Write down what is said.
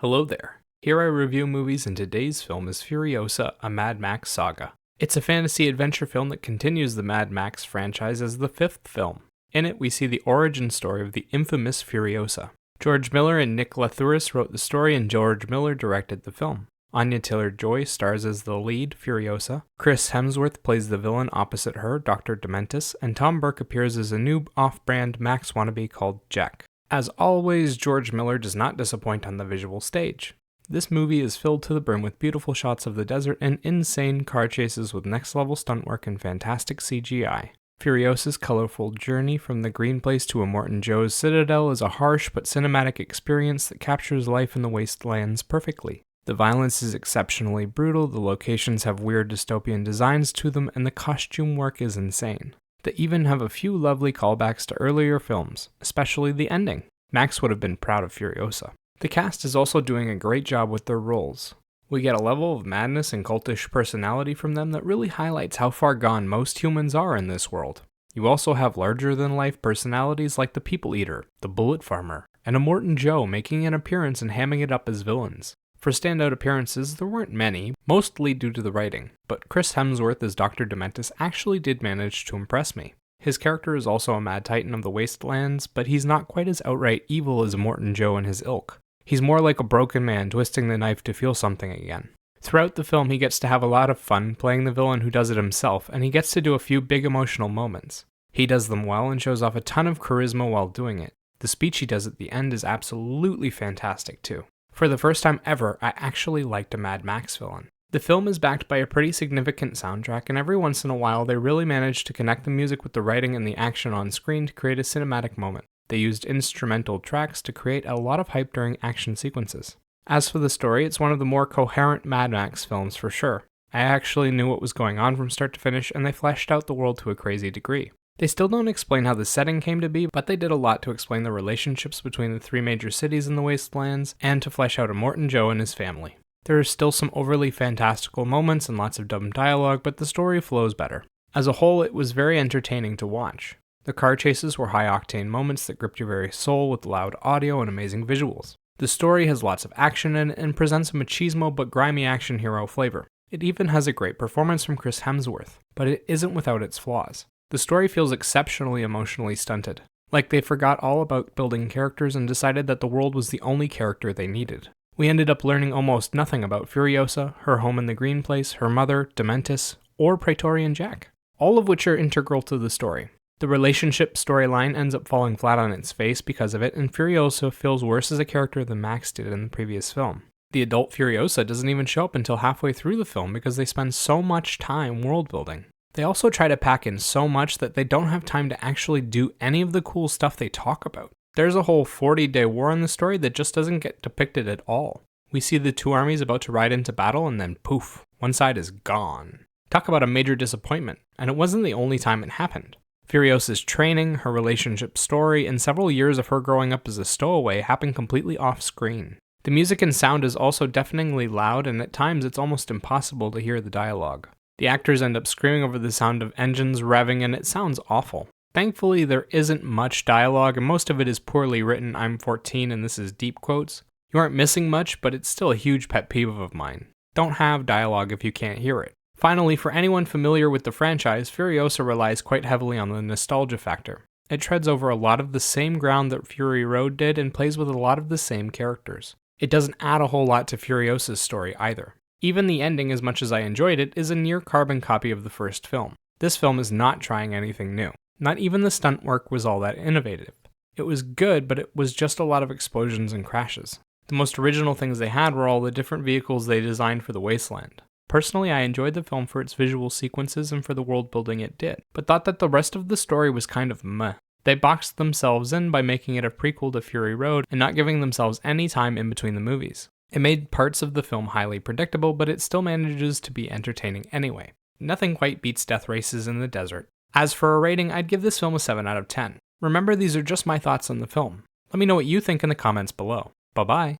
Hello there. Here I review movies, and today's film is Furiosa, a Mad Max Saga. It's a fantasy adventure film that continues the Mad Max franchise as the fifth film. In it, we see the origin story of the infamous Furiosa. George Miller and Nick Lathouris wrote the story, and George Miller directed the film. Anya Taylor-Joy stars as the lead, Furiosa. Chris Hemsworth plays the villain opposite her, Dr. Dementis, and Tom Burke appears as a new off-brand Max wannabe called Jack. As always, George Miller does not disappoint on the visual stage. This movie is filled to the brim with beautiful shots of the desert and insane car chases with next-level stunt work and fantastic CGI. Furiosa's colorful journey from the Green Place to Immortan Joe's Citadel is a harsh but cinematic experience that captures life in the wastelands perfectly. The violence is exceptionally brutal, the locations have weird dystopian designs to them, and the costume work is insane. They even have a few lovely callbacks to earlier films, especially the ending. Max would have been proud of Furiosa. The cast is also doing a great job with their roles. We get a level of madness and cultish personality from them that really highlights how far gone most humans are in this world. You also have larger-than-life personalities like the People Eater, the Bullet Farmer, and Immortan Joe making an appearance and hamming it up as villains. For standout appearances, there weren't many, mostly due to the writing, but Chris Hemsworth as Dr. Dementis actually did manage to impress me. His character is also a mad titan of the wastelands, but he's not quite as outright evil as Immortan Joe and his ilk. He's more like a broken man twisting the knife to feel something again. Throughout the film, he gets to have a lot of fun playing the villain who does it himself, and he gets to do a few big emotional moments. He does them well and shows off a ton of charisma while doing it. The speech he does at the end is absolutely fantastic too. For the first time ever, I actually liked a Mad Max villain. The film is backed by a pretty significant soundtrack, and every once in a while they really manage to connect the music with the writing and the action on screen to create a cinematic moment. They used instrumental tracks to create a lot of hype during action sequences. As for the story, it's one of the more coherent Mad Max films for sure. I actually knew what was going on from start to finish, and they fleshed out the world to a crazy degree. They still don't explain how the setting came to be, but they did a lot to explain the relationships between the three major cities in the wastelands, and to flesh out Immortan Joe and his family. There are still some overly fantastical moments and lots of dumb dialogue, but the story flows better. As a whole, it was very entertaining to watch. The car chases were high-octane moments that gripped your very soul with loud audio and amazing visuals. The story has lots of action in it and presents a machismo but grimy action hero flavor. It even has a great performance from Chris Hemsworth, but it isn't without its flaws. The story feels exceptionally emotionally stunted, like they forgot all about building characters and decided that the world was the only character they needed. We ended up learning almost nothing about Furiosa, her home in the Green Place, her mother, Dementis, or Praetorian Jack, all of which are integral to the story. The relationship storyline ends up falling flat on its face because of it, and Furiosa feels worse as a character than Max did in the previous film. The adult Furiosa doesn't even show up until halfway through the film because they spend so much time world building. They also try to pack in so much that they don't have time to actually do any of the cool stuff they talk about. There's a whole 40-day war in the story that just doesn't get depicted at all. We see the two armies about to ride into battle and then poof, one side is gone. Talk about a major disappointment, and it wasn't the only time it happened. Furiosa's training, her relationship story, and several years of her growing up as a stowaway happen completely off-screen. The music and sound is also deafeningly loud, and at times it's almost impossible to hear the dialogue. The actors end up screaming over the sound of engines revving, and it sounds awful. Thankfully, there isn't much dialogue, and most of it is poorly written. I'm 14 and this is deep quotes. You aren't missing much, but it's still a huge pet peeve of mine. Don't have dialogue if you can't hear it. Finally, for anyone familiar with the franchise, Furiosa relies quite heavily on the nostalgia factor. It treads over a lot of the same ground that Fury Road did and plays with a lot of the same characters. It doesn't add a whole lot to Furiosa's story either. Even the ending, as much as I enjoyed it, is a near carbon copy of the first film. This film is not trying anything new. Not even the stunt work was all that innovative. It was good, but it was just a lot of explosions and crashes. The most original things they had were all the different vehicles they designed for the wasteland. Personally, I enjoyed the film for its visual sequences and for the world building it did, but thought that the rest of the story was kind of meh. They boxed themselves in by making it a prequel to Fury Road and not giving themselves any time in between the movies. It made parts of the film highly predictable, but it still manages to be entertaining anyway. Nothing quite beats death races in the desert. As for a rating, I'd give this film a 7 out of 10. Remember, these are just my thoughts on the film. Let me know what you think in the comments below. Bye-bye.